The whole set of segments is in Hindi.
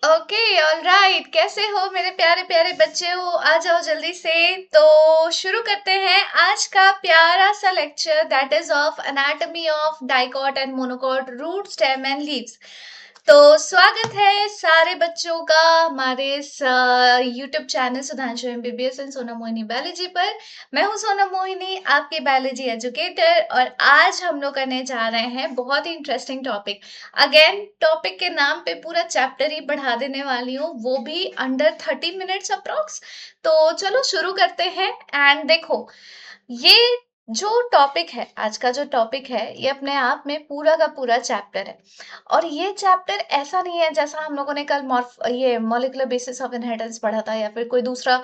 ओके ऑलराइट, कैसे हो मेरे प्यारे प्यारे बच्चे हो? आ जाओ जल्दी से। तो शुरू करते हैं आज का प्यारा सा lecture, that is of anatomy of dicot and monocot, root, stem and leaves. तो स्वागत है सारे बच्चों का हमारे इस YouTube channel Sudhanshu MBBS and Sona Mohini biology पर। मैं हूं सोना मोहिनी, आपकी बायोलॉजी एजुकेटर, और आज हम लोग करने जा रहे हैं बहुत ही इंटरेस्टिंग टॉपिक। अगेन टॉपिक के नाम पे पूरा चैप्टर ही बढ़ा देने वाली हूँ, वो भी अंडर 30 मिनट्स अप्रोक्स। तो चलो शुरू करते हैं। एंड देखो, ये जो टॉपिक है, आज का जो टॉपिक है, ये अपने आप में पूरा का पूरा चैप्टर है। और ये चैप्टर ऐसा नहीं है जैसा हम लोगों ने कल ये मॉलिक्यूलर बेसिस ऑफ इनहेरिटेंस पढ़ा था या फिर कोई दूसरा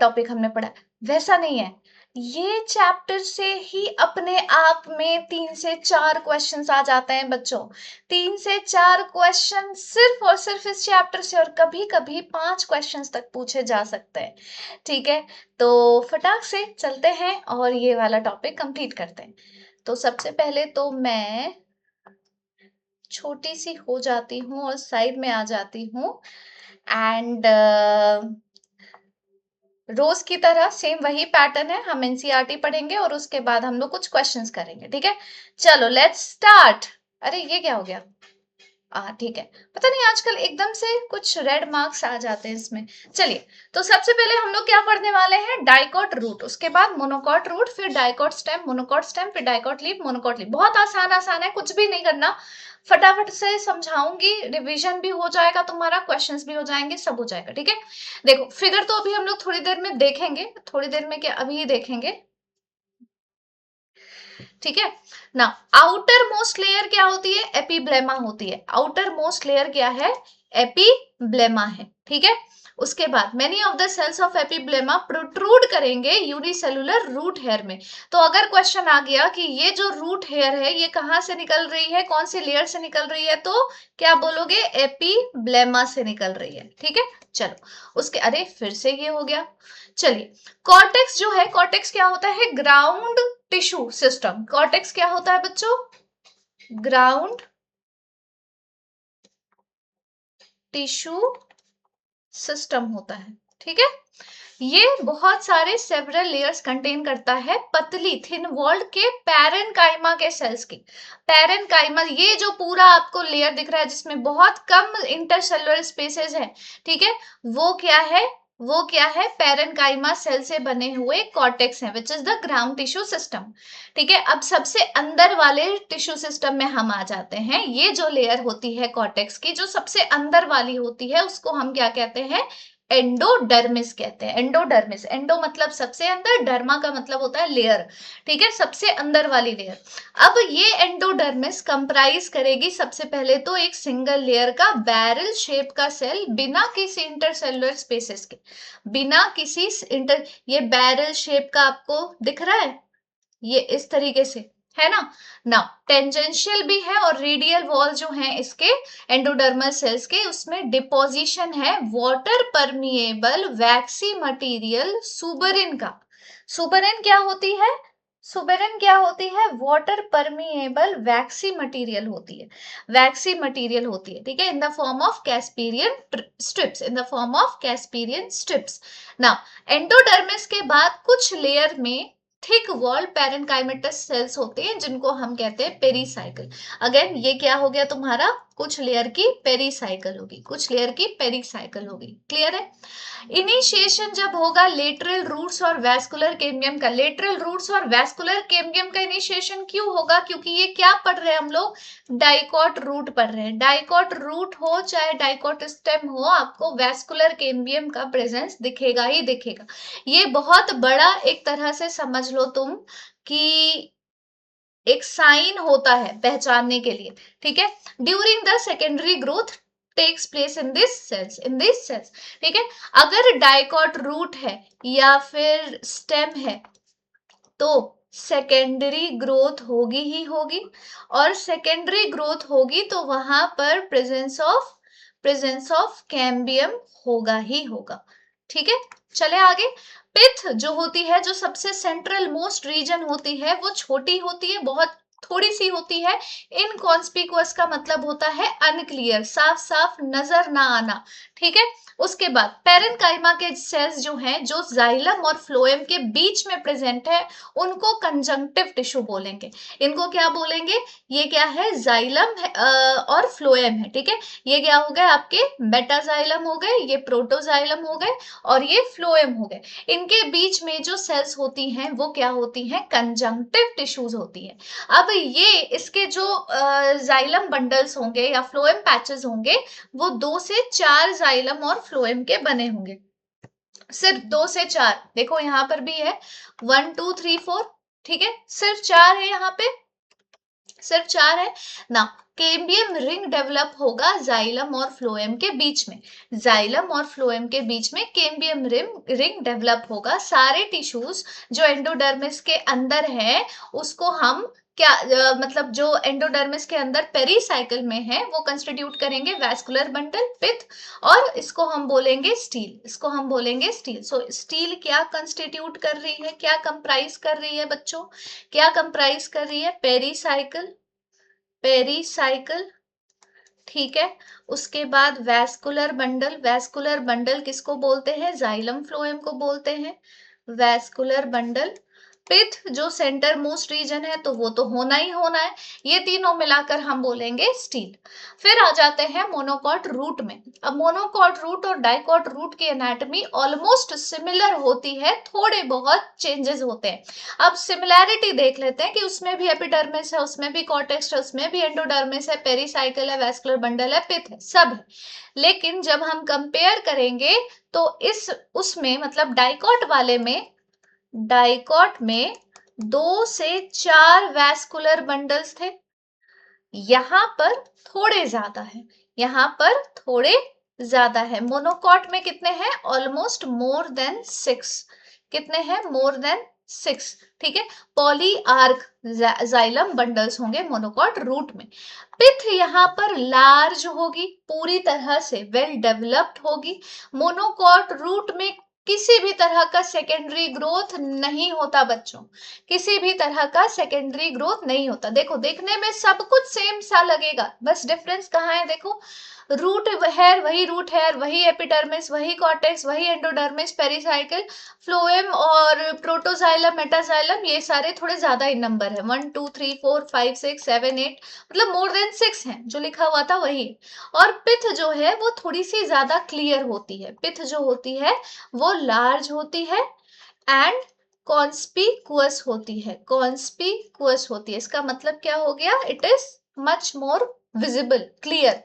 टॉपिक हमने पढ़ा, वैसा नहीं है। ये चैप्टर से ही अपने आप में 3 से 4 क्वेश्चंस आ जाते हैं बच्चों। 3 से 4 क्वेश्चन सिर्फ और सिर्फ इस चैप्टर से, और कभी कभी 5 क्वेश्चंस तक पूछे जा सकते हैं। ठीक है, तो फटाक से चलते हैं और ये वाला टॉपिक कंप्लीट करते हैं। तो सबसे पहले तो मैं छोटी सी हो जाती हूँ और साइड में आ जाती हूँ। एंड रोज की तरह सेम वही पैटर्न है, हम एनसीईआरटी पढ़ेंगे और उसके बाद हम लोग कुछ क्वेश्चंस करेंगे। ठीक है, चलो लेट्स स्टार्ट। अरे ये क्या हो गया? ठीक है, पता नहीं आजकल एकदम से कुछ रेड मार्क्स आ जाते हैं इसमें। चलिए, तो सबसे पहले हम लोग क्या पढ़ने वाले हैं? डाइकॉट रूट, उसके बाद मोनोकॉट रूट, फिर डाइकॉट स्टेम, मोनोकॉट स्टेम, फिर डाइकॉट लीफ, मोनोकॉट लीफ। बहुत आसान आसान है, कुछ भी नहीं करना, फटाफट से समझाऊंगी, रिवीजन भी हो जाएगा तुम्हारा, क्वेश्चंस भी हो जाएंगे, सब हो जाएगा। ठीक है, देखो फिगर तो अभी हम लोग थोड़ी देर में देखेंगे, थोड़ी देर में क्या, अभी ही देखेंगे। ठीक है ना, आउटर मोस्ट लेयर क्या होती है? एपीब्लेमा होती है। आउटर मोस्ट लेयर क्या है? एपीब्लेमा है। ठीक है, उसके बाद many of the cells of epiblema protrude करेंगे यूनिसेलुलर रूट हेयर में। तो अगर क्वेश्चन आ गया कि ये जो रूट हेयर है ये कहां से निकल रही है, कौन सी लेयर से निकल रही है, तो क्या बोलोगे? एपीब्लेमा से निकल रही है। ठीक है, चलो उसके, अरे फिर से ये हो गया। चलिए, कॉर्टेक्स जो है, कॉर्टेक्स क्या होता है? Ground tissue system. कॉर्टेक्स क्या होता है बच्चों? ग्राउंड टिश्यू सिस्टम होता है। ठीक है, ये बहुत सारे सेवरल लेयर्स कंटेन करता है, पतली थिन वॉल्ड के पैरेनकाइमा के सेल्स की। पैरेनकाइमा, ये जो पूरा आपको लेयर दिख रहा है जिसमें बहुत कम इंटरसेलुलर स्पेसेस है, ठीक है, वो क्या है? वो क्या है? पैरेनकाइमा सेल से बने हुए कॉर्टेक्स है, which is the ground tissue system. ठीक है, अब सबसे अंदर वाले टिश्यू सिस्टम में हम आ जाते हैं। ये जो लेयर होती है कॉर्टेक्स की, जो सबसे अंदर वाली होती है, उसको हम क्या कहते हैं? एंडोडर्मिस कहते हैं। एंडोडर्मिस, एंडो मतलब सबसे अंदर, डर्मा का मतलब होता है लेयर। ठीक है, सबसे अंदर वाली लेयर। अब ये एंडोडर्मिस कंप्राइज करेगी सबसे पहले तो एक सिंगल लेयर का बैरल शेप का सेल, बिना किसी इंटरसेलुलर स्पेसेस के, बिना किसी इंटर, ये बैरल शेप का आपको दिख रहा है, ये इस तरीके से है ना। ना, टेंजेंशियल भी है और रेडियल वॉल जो है इसके एंडोडर्मल सेल्स के, उसमें डिपोजिशन है वाटर परमिएबल वैक्सी मटेरियल सुबरिन का। सुबरिन क्या होती है? सुबरिन क्या होती है? वाटर परमिएबल वैक्सी मटेरियल होती है। वैक्सी मटेरियल होती है, ठीक है, in the form of casparian strips, in the form of casparian strips. ना, एंडोडर्मिस के बाद कुछ लेयर में थिक वॉल पैरेनकाइमेटस सेल्स होते हैं जिनको हम कहते हैं पेरीसाइकिल। अगेन ये क्या हो गया तुम्हारा? कुछ लेयर की पेरीसाइकिल होगी, कुछ लेयर की पेरीसाइकिल होगी। क्लियर है? इनिशिएशन जब होगा लेटरल रूट्स और वैस्कुलर कैम्बियम का, लेटरल रूट्स और वैस्कुलर कैम्बियम का इनिशिएशन क्यों होगा? क्योंकि ये क्या पढ़ रहे हैं हम लोग? डाइकॉट रूट पढ़ रहे हैं। डाइकॉट रूट हो चाहे डाइकॉट स्टेम हो, आपको वैस्कुलर कैम्बियम का प्रेजेंस दिखेगा ही दिखेगा। ये बहुत बड़ा एक तरह से समझ लो तुम कि एक साइन होता है पहचानने के लिए। ठीक है, during the secondary growth takes place in this cells, in this cells. ठीक है, अगर डाइकॉट रूट है या फिर स्टेम है तो सेकेंडरी ग्रोथ होगी ही होगी, और सेकेंडरी ग्रोथ होगी तो वहां पर प्रेजेंस ऑफ कैम्बियम होगा ही होगा। ठीक है, चले आगे। पिथ जो होती है, जो सबसे सेंट्रल मोस्ट रीजन होती है, वो छोटी होती है, बहुत थोड़ी सी होती है। इनकॉन्स्पिकुअस का मतलब होता है अनक्लियर, साफ साफ नजर ना आना, ठीक है। उसके बाद पेरेन्काइमा के सेल्स जो हैं, जो जाइलम और फ्लोएम के बीच में प्रेजेंट है, उनको कंजंक्टिव टिश्यू बोलेंगे। इनको क्या बोलेंगे? ये क्या है? जाइलम है और फ्लोएम है, ठीक है। ये क्या हो गए? आपके मेटाजाइलम हो गए, ये प्रोटोजाइलम हो गए, और ये फ्लोएम हो गए। इनके बीच में जो सेल्स होती हैं वो क्या होती हैं? कंजंक्टिव टिश्यूज होती है। अब ये इसके जो जाइलम बंडल्स होंगे या फ्लोएम पैचेस होंगे, वो 2 से 4 जाइलम और फ्लोएम के बने होंगे। सिर्फ 2 से 4, देखो यहां पर भी है 1 2 3 4, ठीक है, सिर्फ 4 है यहाँ पे, सिर्फ 4 है ना। कैम्बियम रिंग डेवलप होगा जाइलम और फ्लोएम के बीच में, जाइलम और फ्लोएम के बीच में कैम्बियम रिंग डेवलप होगा। सारे टिश्यूज जो एंडोडर्मिस के अंदर है उसको हम क्या मतलब जो एंडोडर्मिस के अंदर पेरीसाइकिल में है वो कंस्टिट्यूट करेंगे वैस्कुलर बंडल, पिथ, और इसको हम बोलेंगे स्टील, इसको हम बोलेंगे स्टील। सो स्टील क्या कंस्टिट्यूट कर रही है, क्या कंप्राइज कर रही है बच्चों? क्या कंप्राइज कर रही है? पेरीसाइकिल, पेरीसाइकिल, ठीक है। उसके बाद वैस्कुलर बंडल, वैस्कुलर बंडल किसको बोलते हैं? जाइलम फ्लोएम को बोलते हैं वैस्कुलर बंडल। पिथ जो सेंटर मोस्ट रीजन है तो वो तो होना ही होना है, ये तीनों मिलाकर हम बोलेंगे स्टील। फिर आ जाते हैं मोनोकॉट रूट में। अब मोनोकॉट रूट और डाइकॉट रूट की एनाटॉमी ऑलमोस्ट सिमिलर होती है, थोड़े बहुत चेंजेस होते हैं। अब सिमिलैरिटी देख लेते हैं कि उसमें भी एपिडर्मिस है, उसमें भी कॉर्टेक्स है, उसमें भी एंडोडर्मिस है, पेरीसाइकिल है, वैस्कुलर बंडल है, पिथ है, सब है। लेकिन जब हम कंपेयर करेंगे तो इस उसमें मतलब डाइकॉट वाले में, डाइकॉट में 2 से 4 वैस्कुलर बंडल्स थे, यहां पर थोड़े ज्यादा है, यहां पर थोड़े ज्यादा है। मोनोकॉट में कितने हैं? ऑलमोस्ट मोर देन 6, कितने हैं? मोर देन 6, ठीक है। पॉली आर्क जाइलम बंडल्स होंगे मोनोकॉट रूट में। पिथ यहाँ पर लार्ज होगी, पूरी तरह से वेल डेवलप्ड होगी। मोनोकॉट रूट में किसी भी तरह का सेकेंडरी ग्रोथ नहीं होता बच्चों, किसी भी तरह का सेकेंडरी ग्रोथ नहीं होता। देखो देखने में सब कुछ सेम सा लगेगा, बस डिफरेंस कहाँ है? देखो रूट हेयर वही रूट हेयर, वही एपिडर्मिस, वही कॉर्टेक्स, वही एंडोडर्मिस, पेरिसाइकिल, फ्लोएम और प्रोटोजाइलम, मेटाजाइलम, ये सारे थोड़े ज्यादा इन नंबर है, 1 2 3 4 5 6 7 8, मतलब मोर देन 6 है, जो लिखा हुआ था वही। और पिथ जो है वो थोड़ी सी ज्यादा क्लियर होती है, पिथ जो होती है वो लार्ज होती है एंड कॉन्स्पिकुअस होती है, कॉन्स्पिकुअस होती है। इसका मतलब क्या हो गया? It is much more visible, clear.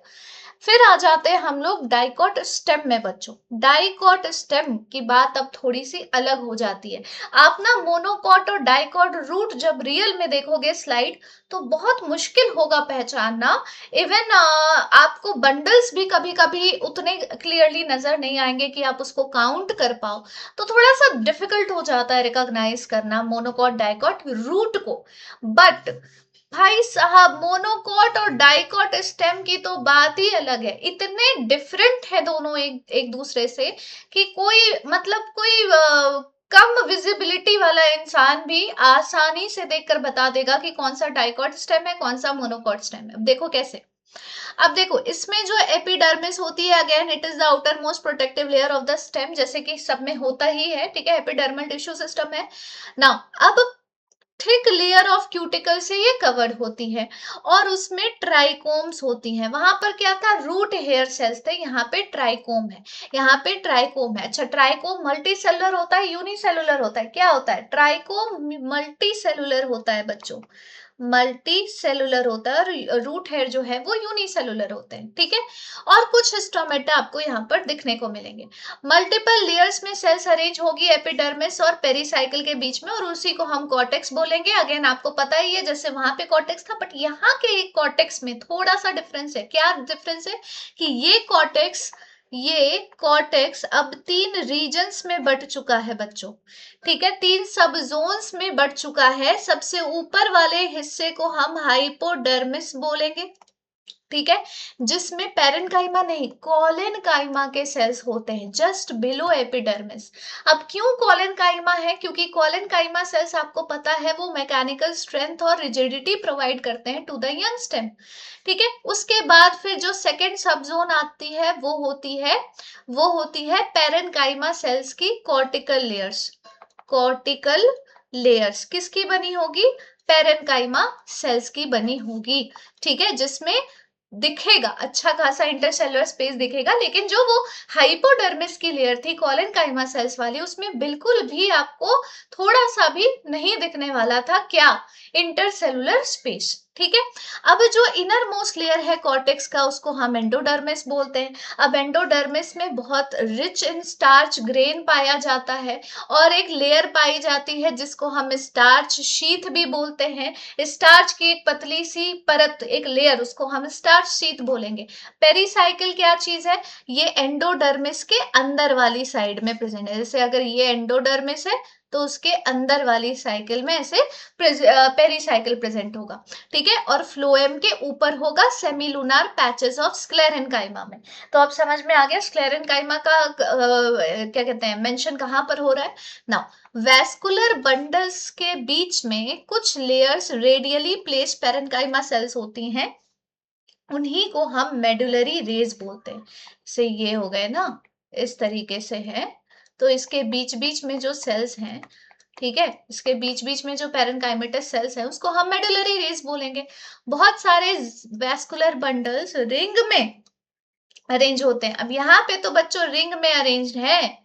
फिर आ जाते हैं हम लोग डाइकॉट स्टेम में बच्चों। डाइकॉट स्टेम की बात अब थोड़ी सी अलग हो जाती है। आप ना मोनोकॉट और डाइकॉट रूट जब रियल में देखोगे स्लाइड तो बहुत मुश्किल होगा पहचानना। इवन आपको बंडल्स भी कभी कभी उतने क्लियरली नजर नहीं आएंगे कि आप उसको काउंट कर पाओ, तो थोड़ा सा डिफिकल्ट हो जाता है रिकॉग्नाइज करना मोनोकॉट डाइकॉट रूट को। बट भाई साहब मोनोकॉट और डाइकॉट स्टेम की तो बात ही अलग है, इतने डिफरेंट है दोनों एक एक दूसरे से कि कोई मतलब कोई कम विजिबिलिटी वाला इंसान भी आसानी से देखकर बता देगा कि कौन सा डाइकॉट स्टेम है, कौन सा मोनोकॉट स्टेम है। अब देखो कैसे। अब देखो इसमें जो एपिडर्मिस होती है, again it is the outer most protective layer of the stem, जैसे कि सब में होता ही है, ठीक है, एपिडर्मल टिश्यू सिस्टम है ना। अब थिक लेयर ऑफ क्यूटिकल से ये कवर्ड होती है और उसमें ट्राइकोम्स होती हैं। वहां पर क्या था? रूट हेयर सेल्स थे, यहाँ पे ट्राइकोम है, यहाँ पे ट्राइकोम है। अच्छा ट्राइकोम मल्टी सेलुलर होता है, यूनिसेलुलर होता है? क्या होता है? ट्राइकोम मल्टी सेलुलर होता है बच्चों, मल्टी सेलुलर होता है, और रूट हेयर जो है वो यूनिसेलुलर होते हैं, ठीक है। और कुछ हिस्टोमेटा आपको यहाँ पर दिखने को मिलेंगे। मल्टीपल लेयर्स में सेल्स अरेंज होगी एपिडर्मिस और पेरिसाइकिल के बीच में, और उसी को हम कॉर्टेक्स बोलेंगे। अगेन आपको पता ही है जैसे वहां पे कॉर्टेक्स था, बट यहाँ के एक कॉर्टेक्स में थोड़ा सा डिफरेंस है। क्या डिफरेंस है? कि ये कॉर्टेक्स अब 3 रीजन्स में बट चुका है बच्चों, ठीक है, 3 सब जोन्स में बढ़ चुका है। सबसे ऊपर वाले हिस्से को हम हाइपोडर्मिस बोलेंगे, ठीक है, जिसमें पैरेन्काइमा नहीं कोलेनकाइमा के सेल्स होते हैं जस्ट बिलो एपिडर्मिस। अब क्यों कोलेनकाइमा है, क्योंकि कोलेनकाइमा सेल्स आपको पता है वो मैकेनिकल स्ट्रेंथ और रिजिडिटी प्रोवाइड करते हैं टू द यंग स्टेम। ठीक है, उसके बाद फिर जो सेकेंड सब जोन आती है वो होती है पैरेन्काइमा सेल्स की कॉर्टिकल लेयर्स। कॉर्टिकल लेयर्स किसकी बनी होगी, पैरेन्काइमा सेल्स की बनी होगी। ठीक है, जिसमें दिखेगा अच्छा खासा इंटरसेलुलर स्पेस दिखेगा, लेकिन जो वो हाइपोडर्मिस की लेयर थी कोलेनकाइमा सेल्स वाली, उसमें बिल्कुल भी आपको थोड़ा सा भी नहीं दिखने वाला था, क्या, इंटरसेलुलर स्पेस। ठीक है, अब जो इनर मोस्ट लेयर है कॉर्टेक्स का उसको हम एंडोडर्मिस बोलते हैं। अब एंडोडर्मिस में बहुत रिच इन स्टार्च ग्रेन पाया जाता है और एक लेयर पाई जाती है जिसको हम स्टार्च शीथ भी बोलते हैं। स्टार्च की एक पतली सी परत, एक लेयर, उसको हम स्टार्च शीट बोलेंगे। पेरिसाइकिल क्या चीज है, ये एंडोडर्मिस के अंदर वाली साइड में प्रेजेंट है। जैसे अगर ये एंडोडर्मिस है तो उसके अंदर वाली साइकिल में ऐसे पेरिसाइकिल प्रेजेंट होगा। ठीक है, और फ्लोएम के ऊपर होगा सेमीलुनार पैचेस ऑफ स्क्लेरेनकाइमा में। तो अब समझ में आ गया स्क्लेरेनकाइमा का क्या कहते हैं मेंशन कहां पर हो रहा है ना। वैस्कुलर बंडल्स के बीच में कुछ layers radially placed parenchyma sales होती हैं, उन्हीं को हम मेडुलरी रेज बोलते हैं। से ये हो गए ना, इस तरीके से है। तो इसके बीच बीच में जो सेल्स हैं, ठीक है, इसके बीच बीच में जो पैरेन्काइमेटस सेल्स हैं उसको हम मेडुलरी रेज बोलेंगे। बहुत सारे वैस्कुलर बंडल्स रिंग में अरेंज होते हैं। अब यहाँ पे तो बच्चों रिंग में अरेंज्ड है,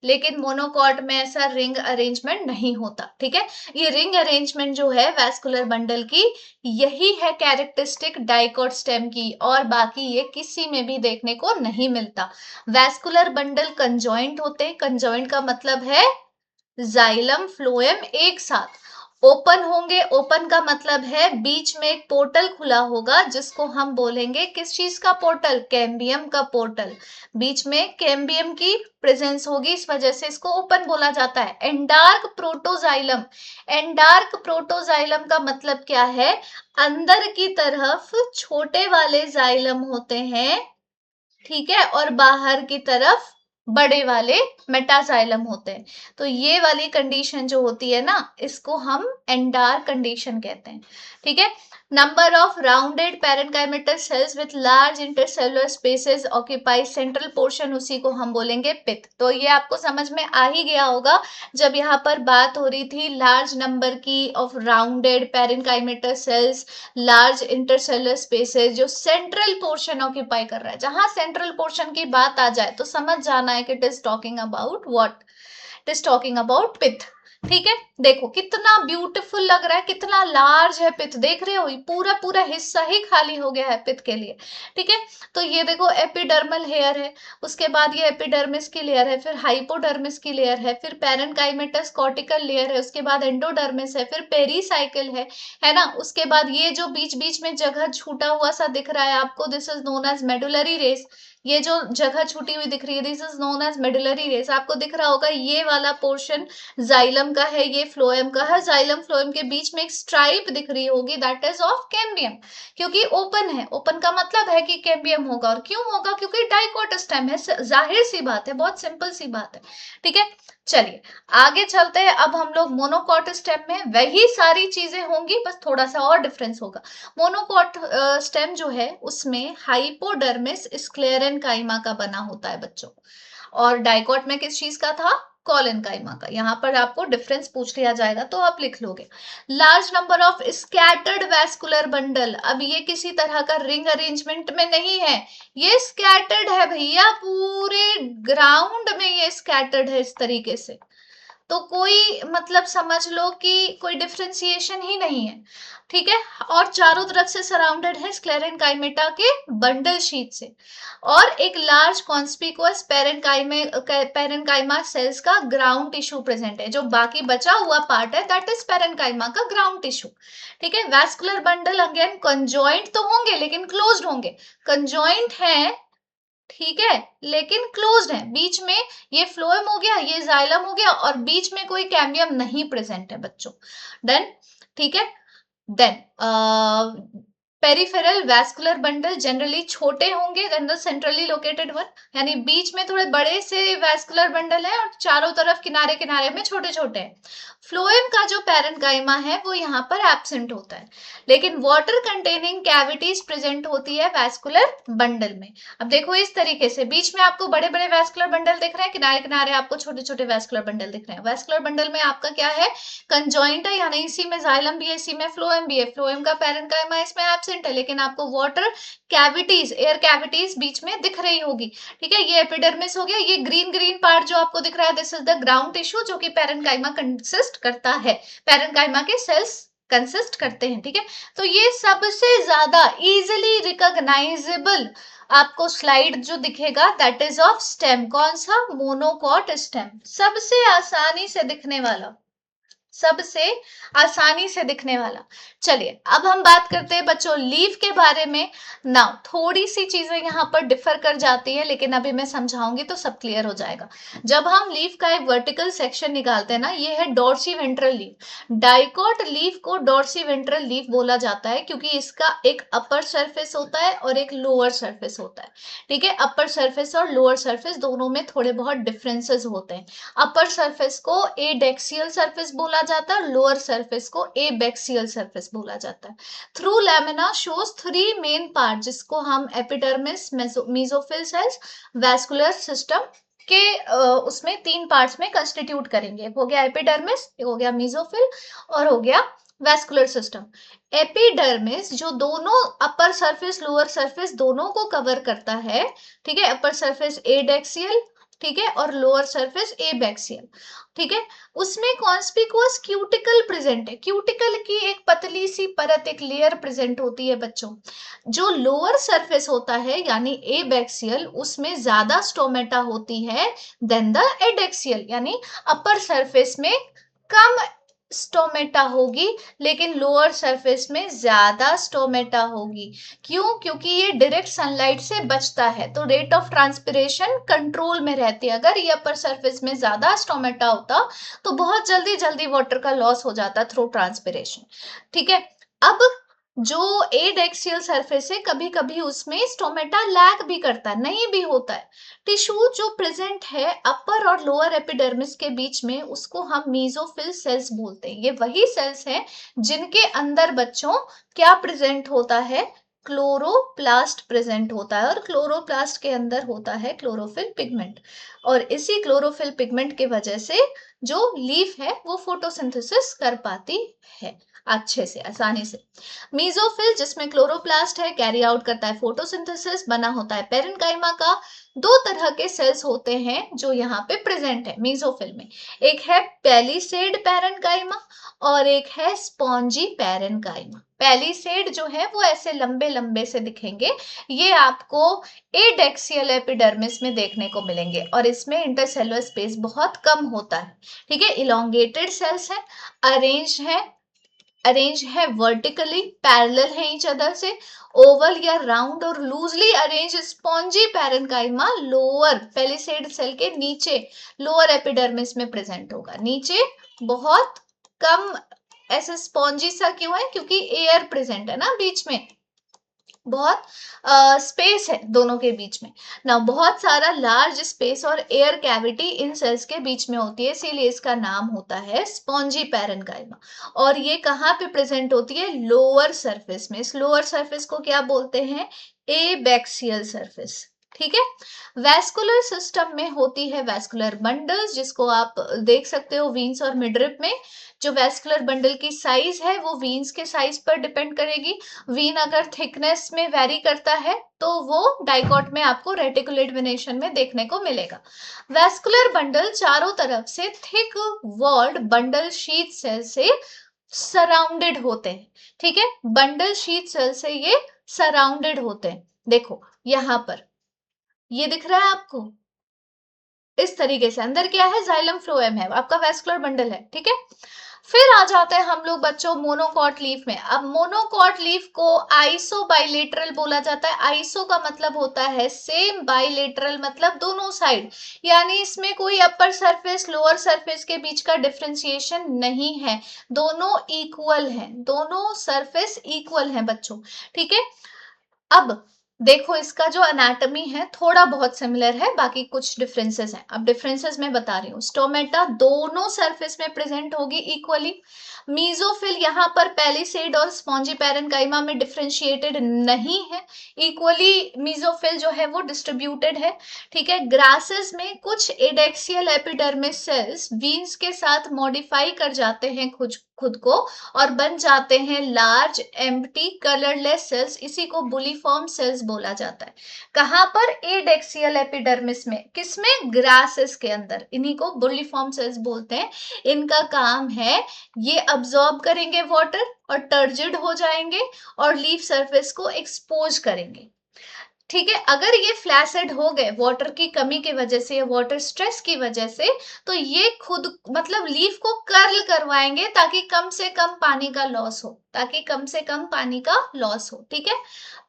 लेकिन मोनोकॉट में ऐसा रिंग अरेंजमेंट नहीं होता। ठीक है, ये रिंग अरेंजमेंट जो है वैस्कुलर बंडल की, यही है कैरेक्टरिस्टिक डाइकोट स्टेम की, और बाकी ये किसी में भी देखने को नहीं मिलता। वैस्कुलर बंडल कंजॉइंट होते हैं, कंजॉइंट का मतलब है जाइलम फ्लोएम एक साथ ओपन होंगे। ओपन का मतलब है बीच में एक पोर्टल खुला होगा जिसको हम बोलेंगे किस चीज का पोर्टल, कैम्बियम का पोर्टल। बीच में कैम्बियम की प्रेजेंस होगी, इस वजह से इसको ओपन बोला जाता है। एंडार्क प्रोटोजाइलम, एंडार्क प्रोटोजाइलम का मतलब क्या है, अंदर की तरफ छोटे वाले जाइलम होते हैं, ठीक है, और बाहर की तरफ बड़े वाले मेटाजाइलम होते हैं। तो ये वाली कंडीशन जो होती है ना, इसको हम एंडार कंडीशन कहते हैं। ठीक है, number of rounded parenchymatous cells with large intercellular spaces occupy central portion, उसी को हम बोलेंगे पिथ। तो ये आपको समझ में आ ही गया होगा जब यहाँ पर बात हो रही थी लार्ज नंबर की of rounded parenchymatous cells, large intercellular spaces, जो सेंट्रल पोर्शन ऑक्यूपाई कर रहा है। जहां सेंट्रल पोर्शन की बात आ जाए तो समझ जाना है कि it is talking about what, it is talking about pith. ठीक है, देखो कितना ब्यूटीफुल लग रहा है, कितना लार्ज है पिथ, देख रहे हो पूरा पूरा हिस्सा ही खाली हो गया है पिथ के लिए। ठीक है, तो ये देखो एपिडर्मल हेयर है, उसके बाद ये एपिडर्मिस की लेयर है, फिर हाइपोडर्मिस की लेयर है, फिर पैरेन्काइमेटस कॉर्टिकल लेयर है, उसके बाद एंडोडर्मिस है, फिर पेरीसाइकिल है ना। उसके बाद ये जो बीच बीच में जगह छूटा हुआ सा दिख रहा है आपको, this is known as medullary rays. ये जो जगह छूटी हुई दिख रही है this is known as medullary rays. आपको दिख रहा होगा ये वाला पोर्शन जाइलम का है, ये फ्लोएम का है। जाइलम फ्लोएम के बीच में एक स्ट्राइप दिख रही होगी, दैट इज ऑफ कैम्बियम, क्योंकि ओपन है। ओपन का मतलब है कि कैम्बियम होगा, और क्यों होगा, क्योंकि डाइकोट स्टेम है। जाहिर सी बात है, बहुत सिंपल सी बात है। ठीक है, चलिए आगे चलते हैं। अब हम लोग मोनोकॉट स्टेम में वही सारी चीजें होंगी, बस थोड़ा सा और डिफरेंस होगा। मोनोकॉट स्टेम जो है उसमें हाइपोडर्मिस स्क्लेरेनकाइमा का बना होता है बच्चों, और डाइकोट में किस चीज का था, कोलेनकाइमा का। यहाँ पर आपको डिफरेंस पूछ लिया जाएगा तो आप लिख लोगे। Large number of scattered vascular bundle, अब ये किसी तरह का रिंग अरेंजमेंट में नहीं है, ये स्कैटर्ड है भैया, पूरे ग्राउंड में ये स्कैटर्ड है इस तरीके से। तो कोई मतलब समझ लो कि कोई डिफ्रेंसिएशन ही नहीं है। ठीक है, और चारों तरफ से सराउंडेड है स्क्लेरेनकाइमेटा के बंडल शीट से, और एक लार्ज कॉन्स्पिकुअस पेरेन्काइमा सेल्स का ग्राउंड टिश्यू प्रेजेंट है। जो बाकी बचा हुआ पार्ट है दैट इज पेरेन्काइमा का ग्राउंड टिश्यू। ठीक है, वैस्कुलर बंडल अगेन कंजॉइंट तो होंगे लेकिन क्लोज्ड होंगे, कंजॉइंट है, ठीक है, लेकिन क्लोज्ड है। बीच में ये फ्लोएम हो गया, ये जाइलम हो गया, और बीच में कोई कैम्बियम नहीं प्रेजेंट है बच्चों। देन ठीक है, then peripheral vascular bundle generally छोटे होंगे then the centrally located one, यानी बीच में थोड़े बड़े से वैस्कुलर बंडल है और चारों तरफ किनारे किनारे में छोटे छोटे हैं। फ्लोएम का जो पैरेन्काइमा है वो यहाँ पर एब्सेंट होता है, लेकिन वाटर कंटेनिंग कैविटीज प्रेजेंट होती है वैस्कुलर बंडल में। अब देखो इस तरीके से बीच में आपको बड़े बड़े वैस्कुलर बंडल दिख रहे हैं, किनारे किनारे आपको छोटे छोटे वैस्कुलर बंडल दिख रहे हैं। वैस्कुलर बंडल में आपका क्या है, कंजॉइंट है, यानी इसी में जाइलम भी है, इसी में फ्लोएम भी है। फ्लोएम का पैरेन्काइमा इसमें एब्सेंट है, लेकिन आपको वाटर कैविटीज, एयर कैविटीज बीच में दिख रही होगी। ठीक है, ये एपिडर्मिस हो गया। ये ग्रीन ग्रीन पार्ट जो आपको दिख रहा है this is the ground tissue जो कि पैरेन्काइमा कंसिस्ट करता है, पैरेन्काइमा के सेल्स कंसिस्ट करते हैं। ठीक है, तो ये सबसे ज्यादा इजिली रिकॉग्नाइजेबल आपको स्लाइड जो दिखेगा दैट इज ऑफ स्टेम। कौन सा, मोनोकॉट स्टेम, सबसे आसानी से दिखने वाला, सबसे आसानी से दिखने वाला। चलिए अब हम बात करते हैं बच्चों लीफ के बारे में। नाउ थोड़ी सी चीजें यहाँ पर डिफर कर जाती है, लेकिन अभी मैं समझाऊंगी तो सब क्लियर हो जाएगा। जब हम लीफ का एक वर्टिकल सेक्शन निकालते हैं ना, ये है dorsiventral leaf. Dicot leaf को डॉर्सी वेंट्रल लीफ बोला जाता है क्योंकि इसका एक अपर सरफेस होता है और एक लोअर सरफेस होता है। ठीक है, अपर सरफेस और लोअर सरफेस दोनों में थोड़े बहुत डिफरेंसेस होते हैं। अपर सरफेस को एडेक्सियल सरफेस बोला जाता है, लोअर सरफेस को एबैक्सियल सरफेस बोला जाता है। Through lamina shows three main part जिसको हम epidermis, mesophyll cells, vascular system के उसमें तीन पार्ट्स में कंस्टिट्यूट करेंगे। एक हो गया एपिडर्मिस, एक हो गया मेसोफिल और हो गया वैस्कुलर सिस्टम। एपिडर्मिस जो दोनों अपर सरफेस लोअर सरफेस दोनों को कवर करता है। ठीक है, अपर सरफेस एडेक्सियल, ठीक है, और लोअर सरफेस एबैक्सियल। ठीक है, उसमें कॉन्स्पिकुअस क्यूटिकल प्रेजेंट है। क्यूटिकल की एक पतली सी परत, एक लेयर प्रेजेंट होती है बच्चों। जो लोअर सरफेस होता है यानी एबैक्सियल, उसमें ज्यादा स्टोमेटा होती है देन द एडेक्सियल, यानी अपर सरफेस में कम स्टोमेटा होगी लेकिन लोअर सरफेस में ज्यादा स्टोमेटा होगी। क्यों, क्योंकि ये डायरेक्ट सनलाइट से बचता है तो रेट ऑफ ट्रांसपिरेशन कंट्रोल में रहती है। अगर ये अपर सरफेस में ज्यादा स्टोमेटा होता तो बहुत जल्दी जल्दी वाटर का लॉस हो जाता थ्रू ट्रांसपिरेशन। ठीक है, अब जो एडेक्सियल सरफेस है कभी कभी उसमें स्टोमेटा लैग भी करता है, नहीं भी होता है। टिश्यू जो प्रेजेंट है अपर और लोअर एपिडर्मिस के बीच में उसको हम मेसोफिल सेल्स बोलते हैं। ये वही सेल्स हैं जिनके अंदर बच्चों क्या प्रेजेंट होता है, क्लोरोप्लास्ट प्रेजेंट होता है, और क्लोरोप्लास्ट के अंदर होता है क्लोरोफिल पिगमेंट। और इसी क्लोरोफिल पिगमेंट की वजह से जो लीफ है वो फोटोसिंथेसिस कर पाती है अच्छे से, आसानी से। मेसोफिल जिसमें क्लोरोप्लास्ट है कैरी आउट करता है फोटोसिंथेसिस, बना होता है पैरेन्काइमा का। दो तरह के सेल्स होते हैं जो यहाँ पे प्रेजेंट है मेसोफिल में, एक है पैलिसेड पैरेन्काइमा और एक है स्पॉन्जी पैरेन्काइमा। पैलिसेड जो है वो ऐसे लंबे लंबे से दिखेंगे, ये आपको एडेक्सियल एपिडर्मिस में देखने को मिलेंगे और इसमें इंटरसेलुलर स्पेस बहुत कम होता है। ठीक है, इलोंगेटेड सेल्स है, अरेंज है वर्टिकली, पैरेलल है ईच अदर से, ओवल या राउंड और loosely arrange spongy parenchyma lower palisade cell के नीचे लोअर एपिडर्मिस में प्रेजेंट होगा। नीचे बहुत कम ऐसे स्पॉन्जी सा क्यों है, क्योंकि एयर प्रेजेंट है ना बीच में, बहुत स्पेस है दोनों के बीच में ना, बहुत सारा लार्ज स्पेस और एयर कैविटी इन सेल्स के बीच में होती है, इसीलिए इसका नाम होता है स्पॉन्जी पैरेन्काइमा। और ये कहाँ पे प्रेजेंट होती है, लोअर सरफेस में। इस लोअर सरफेस को क्या बोलते हैं, एबैक्सियल सरफेस। ठीक है, वैस्कुलर सिस्टम में होती है वैस्कुलर बंडल्स जिसको आप देख सकते हो वीन्स और मिडरिप में। जो वैस्कुलर बंडल की साइज है वो वीन्स के साइज पर डिपेंड करेगी। वीन अगर थिकनेस में वेरी करता है तो वो डाइकॉट में आपको रेटिकुलेट वेनेशन में देखने को मिलेगा। वैस्कुलर बंडल चारों तरफ से thick walled bundle sheath cell से सराउंडेड होते हैं। ठीक है, बंडल शीथ सेल से ये सराउंडेड होते हैं। देखो यहां पर ये दिख रहा है आपको, इस तरीके से अंदर क्या है, जाइलम फ्लोएम है, आपका वैस्कुलर बंडल है। ठीक है, फिर आ जाते हैं हम लोग बच्चों मोनोकॉट लीफ में। अब मोनोकॉट लीफ को आइसो बाइलेटरल बोला जाता है। आइसो का मतलब होता है सेम, बाइलेटरल मतलब दोनों साइड, यानी इसमें कोई अपर सरफेस लोअर सरफेस के बीच का डिफरेंशिएशन नहीं है, दोनों इक्वल हैं, दोनों सरफेस इक्वल हैं बच्चों, ठीक है। अब देखो इसका जो एनाटॉमी है थोड़ा बहुत सिमिलर है, बाकी कुछ डिफरेंसेस हैं। अब डिफरेंसेस मैं बता रही हूँ। स्टोमेटा दोनों सरफेस में प्रेजेंट होगी इक्वली। मीजोफिल यहाँ पर पैलिसेड और स्पॉन्जी पैरेन्काइमा में डिफरेंशिएटेड नहीं है, इक्वली मीजोफिल जो है वो डिस्ट्रीब्यूटेड है, ठीक है। ग्रासेस में कुछ एडेक्सियल एपिडर्मिस सेल्स वीन्स के साथ मॉडिफाई कर जाते हैं खुद को और बन जाते हैं लार्ज एम्प्टी कलरलेस सेल्स, इसी को बुलीफॉर्म सेल्स बोला जाता है। कहां पर? एडेक्सियल एपिडर्मिस में, किसमें? ग्रासेस के अंदर, इन्हीं को बुलीफॉर्म सेल्स बोलते हैं। इनका काम है ये अब्सॉर्ब करेंगे वाटर और टर्जिड हो जाएंगे और लीफ सरफेस को एक्सपोज करेंगे, ठीक है। अगर ये फ्लैसिड हो गए वाटर की कमी की वजह से या वाटर स्ट्रेस की वजह से, तो ये खुद मतलब लीफ को कर्ल करवाएंगे ताकि कम से कम पानी का लॉस हो, ताकि कम से कम पानी का लॉस हो, ठीक है।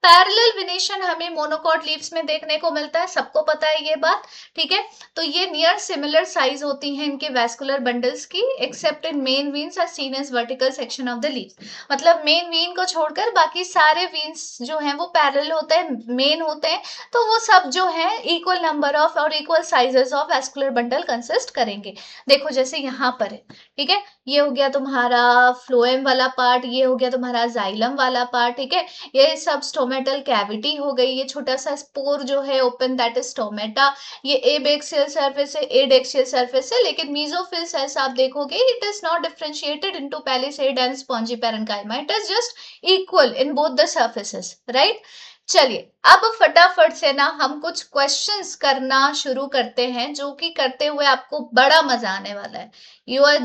पैरेलल विनेशन हमें मोनोकॉट लीव्स में देखने को मिलता है, सबको पता है ये बात, ठीक है। तो ये नियर सिमिलर साइज होती हैं इनके वैस्कुलर बंडल्स की, except in main veins are seen as vertical section of the leaves. मतलब मेन वीन को छोड़कर बाकी सारे वीन्स जो हैं वो पैरेलल होते हैं, मेन होते हैं, तो वो सब जो है इक्वल नंबर ऑफ और equal sizes of vascular bundle consist करेंगे। देखो जैसे यहाँ पर है, ठीक है, ये हो गया तुम्हारा फ्लोएम वाला पार्ट, ये हो गया तुम्हारा जाइलम वाला पार्ट, ठीक है। ये सब स्टोमेटल कैविटी हो गई, ये छोटा सा स्पोर जो है ओपन दैट इज स्टोमेटा, ये एबैक्सियल सरफेस है, एडेक्सियल सरफेस है। लेकिन मीजोफिल सेल्स आप देखोगे it is not differentiated into palisade and spongy parenchyma, it is just equal in both the surfaces, right. चलिए अब फटाफट से ना हम कुछ क्वेश्चंस करना शुरू करते हैं, जो कि करते हुए आपको बड़ा मजा आने वाला है, you are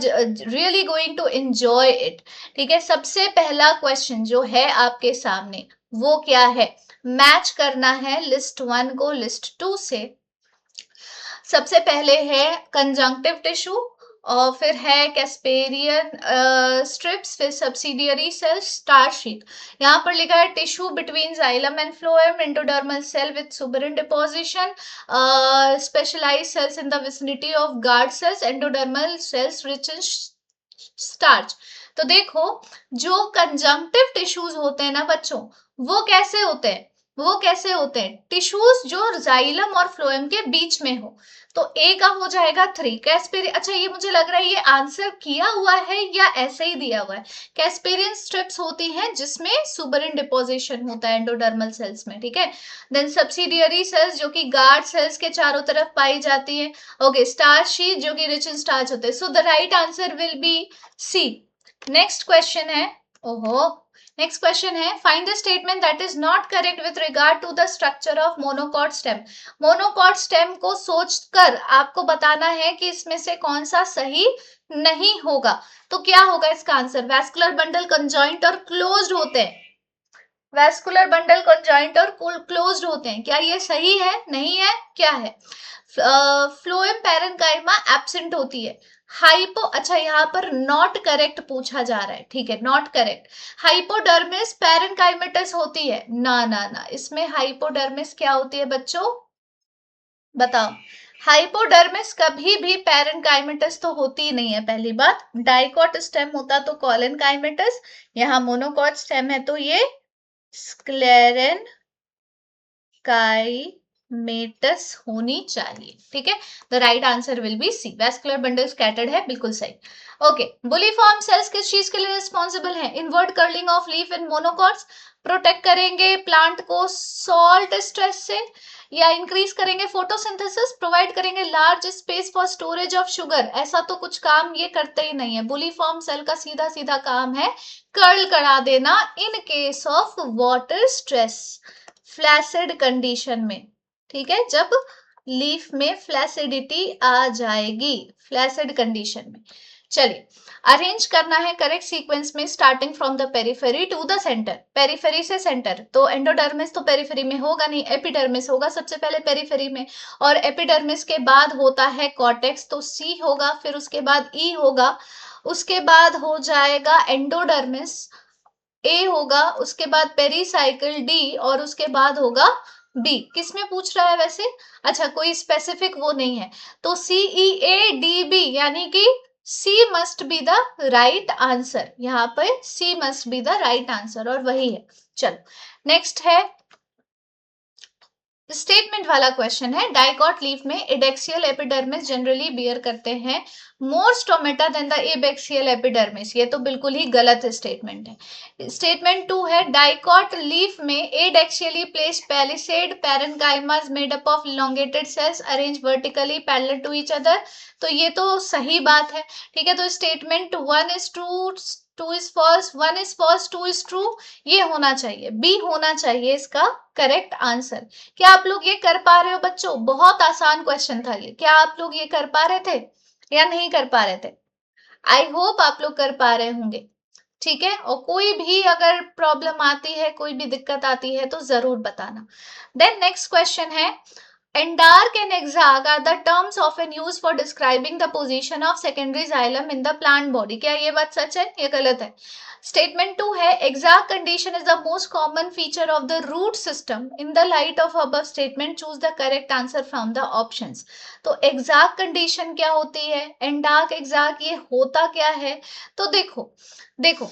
really going to enjoy it, ठीक है। सबसे पहला क्वेश्चन जो है आपके सामने वो क्या है? मैच करना है लिस्ट 1 को लिस्ट 2 से। सबसे पहले है कंजंक्टिव टिश्यू और फिर है कैस्पेरियन स्ट्रिप्स, फिर सब्सिडियरी सेल, स्टार शीट। यहाँ पर लिखा है tissue between xylem and phloem, endodermal cell with suberin deposition, specialised cells in the vicinity of guard cells, endodermal cells rich in starch. तो देखो जो कंजंक्टिव टिश्यूज होते हैं ना बच्चों, वो कैसे होते हैं? वो कैसे होते हैं? टिश्यूज जो जाइलम और फ्लोएम के बीच में हो। तो ए का हो जाएगा 3 कैस्पेरियन। अच्छा ये मुझे लग रहा है ये आंसर किया हुआ है या ऐसे ही दिया हुआ है। कैस्पेरियन स्ट्रिप्स होती हैं जिसमें सुबेरिन डिपोजिशन होता है एंडोडर्मल सेल्स में, ठीक है। देन सब्सिडियरी सेल्स जो कि गार्ड सेल्स के चारों तरफ पाई जाती है। ओके, स्टार्च शीट जो कि रिच इन स्टार्च होते हैं। So the right answer will be C. Next question है, ओहो, नेक्स्ट क्वेश्चन है find the statement that is not correct with regard to the structure of monocot stem. Monocot stem को सोचकर आपको बताना है कि इसमें से कौन सा सही नहीं होगा। तो क्या होगा इसका आंसर? वैस्कुलर बंडल कंजॉइंट और क्लोज्ड होते हैं, वैस्कुलर बंडल कंजॉइंट और क्लोज्ड होते हैं, क्या ये सही है? नहीं है, क्या है? फ्लोएम पैरेन्काइमा एब्सेंट होती है। हाइपो, अच्छा यहाँ पर नॉट करेक्ट पूछा जा रहा है, ठीक है, नॉट करेक्ट। हाइपोडर्मिस पैरेन्काइमेटस होती है, ना ना ना, इसमें हाइपोडर्मिस क्या होती है बच्चों? बताओ। हाइपोडर्मिस कभी भी पैरेन्काइमेटस तो होती ही नहीं है, पहली बात। डाइकॉट स्टेम होता तो कॉलेनकाइमेटस, यहाँ मोनोकॉट स्टेम है तो ये स्क्लेरेन काइमेटस होनी चाहिए, ठीक है। The right answer will be C, vascular bundle scattered है, बिल्कुल सही। ओके, बुलीफॉर्म सेल्स किस चीज के लिए रिस्पॉन्सिबल है? Inward curling of leaf in monocots, protect करेंगे प्लांट को सॉल्ट स्ट्रेस से, या इंक्रीज करेंगे फोटोसिंथेसिस, प्रोवाइड करेंगे large space for storage of sugar. ऐसा तो कुछ काम ये करते ही नहीं है। बुलीफॉर्म सेल का सीधा सीधा काम है कर्ल करा देना in case of water stress, flaccid condition में, ठीक है, जब लीफ में फ्लैसिडिटी आ जाएगी, फ्लैसिड कंडीशन में। चलिए अरेंज करना है करेक्ट सीक्वेंस में starting from the periphery to the centre. Periphery से सेंटर, तो एंडोडर्मिस तो पेरिफेरी में होगा नहीं, एपिडर्मिस होगा सबसे पहले पेरिफेरी में, और एपिडर्मिस के बाद होता है कॉर्टेक्स, तो सी होगा, फिर उसके बाद ई होगा, उसके बाद हो जाएगा एंडोडर्मिस, ए होगा, उसके बाद पेरीसाइकिल डी, और उसके बाद होगा बी। किसमें पूछ रहा है वैसे? अच्छा, कोई स्पेसिफिक वो नहीं है, तो CEADB, यानी कि C must be the right answer. यहाँ पे C must be the right answer, और वही है। चलो नेक्स्ट है, स्टेटमेंट वाला क्वेश्चन है, डाइकॉट लीफ में एडेक्सियल एपिडर्मिस जनरली बियर करते हैं more stomata than the abaxial epidermis. ये तो बिल्कुल ही गलत स्टेटमेंट है। स्टेटमेंट 2 है, डाइकॉट लीफ में adaxially placed palisade parenchymas made up of elongated cells arrange vertically parallel to each other. तो ये तो सही बात है, ठीक है। तो statement 1 is true, 2 is false, 1 is false, 2 is true, ये होना चाहिए, बी होना चाहिए इसका करेक्ट आंसर। क्या आप लोग ये कर पा रहे हो बच्चों? बहुत आसान क्वेश्चन था ये, क्या आप लोग ये कर पा रहे थे या नहीं कर पा रहे थे? आई होप आप लोग कर पा रहे होंगे, ठीक है। और कोई भी अगर प्रॉब्लम आती है, कोई भी दिक्कत आती है तो जरूर बताना। देन नेक्स्ट क्वेश्चन है, Endark and exarch are the terms often used for describing the position of secondary xylem in the plant body. क्या ये बात सच है? ये गलत है। Statement 2 है, exarch condition is the most common feature of the root system. In the light of above statement, choose the correct answer from the options. तो exarch condition क्या होती है? Endark, exarch, ये होता क्या है? तो देखो देखो,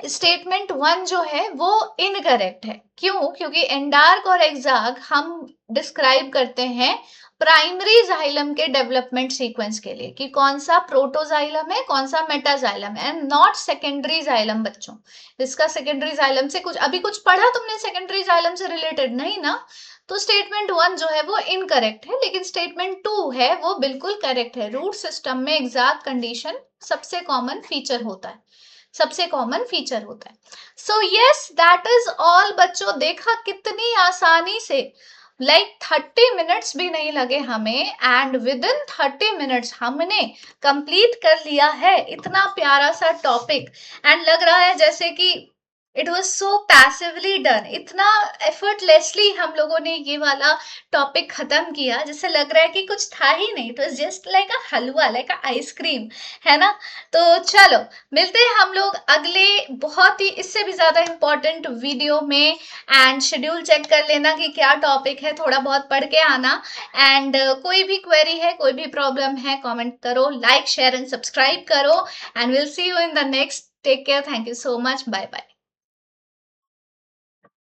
स्टेटमेंट 1 जो है वो इनकरेक्ट है। क्यों? क्योंकि एंडार्क और एक्सार्क हम डिस्क्राइब करते हैं प्राइमरी जाइलम के डेवलपमेंट सीक्वेंस के लिए, कि कौन सा प्रोटोजाइलम है, कौन सा मेटाजाइलम है, एंड नॉट सेकेंडरी जाइलम। बच्चों, इसका सेकेंडरी जाइलम से अभी कुछ पढ़ा तुमने सेकेंडरी जाइलम से रिलेटेड? नहीं ना। तो स्टेटमेंट 1 जो है वो इनकरेक्ट है, लेकिन स्टेटमेंट 2 है वो बिल्कुल करेक्ट है। रूट सिस्टम में एग्जैक्ट कंडीशन सबसे कॉमन फीचर होता है, सबसे कॉमन फीचर होता है। So yes, that is all बच्चों। देखा कितनी आसानी से, लाइक 30 मिनट्स भी नहीं लगे हमें, एंड विद इन 30 मिनट्स हमने कंप्लीट कर लिया है इतना प्यारा सा टॉपिक। एंड लग रहा है जैसे कि it was so passively done, इतना एफर्टलेसली हम लोगों ने ये वाला टॉपिक खत्म किया, जिससे लग रहा है कि कुछ था ही नहीं। It was just like a halwa, like a ice cream, है ना। तो चलो मिलते हैं हम लोग अगले बहुत ही इससे भी ज्यादा इंपॉर्टेंट वीडियो में। एंड शेड्यूल चेक कर लेना कि क्या टॉपिक है, थोड़ा बहुत पढ़ के आना। एंड कोई भी क्वेरी है, कोई भी प्रॉब्लम है, कमेंट करो, लाइक शेयर एंड सब्सक्राइब करो, and will see you in the next. Take care, thank you so much, bye bye.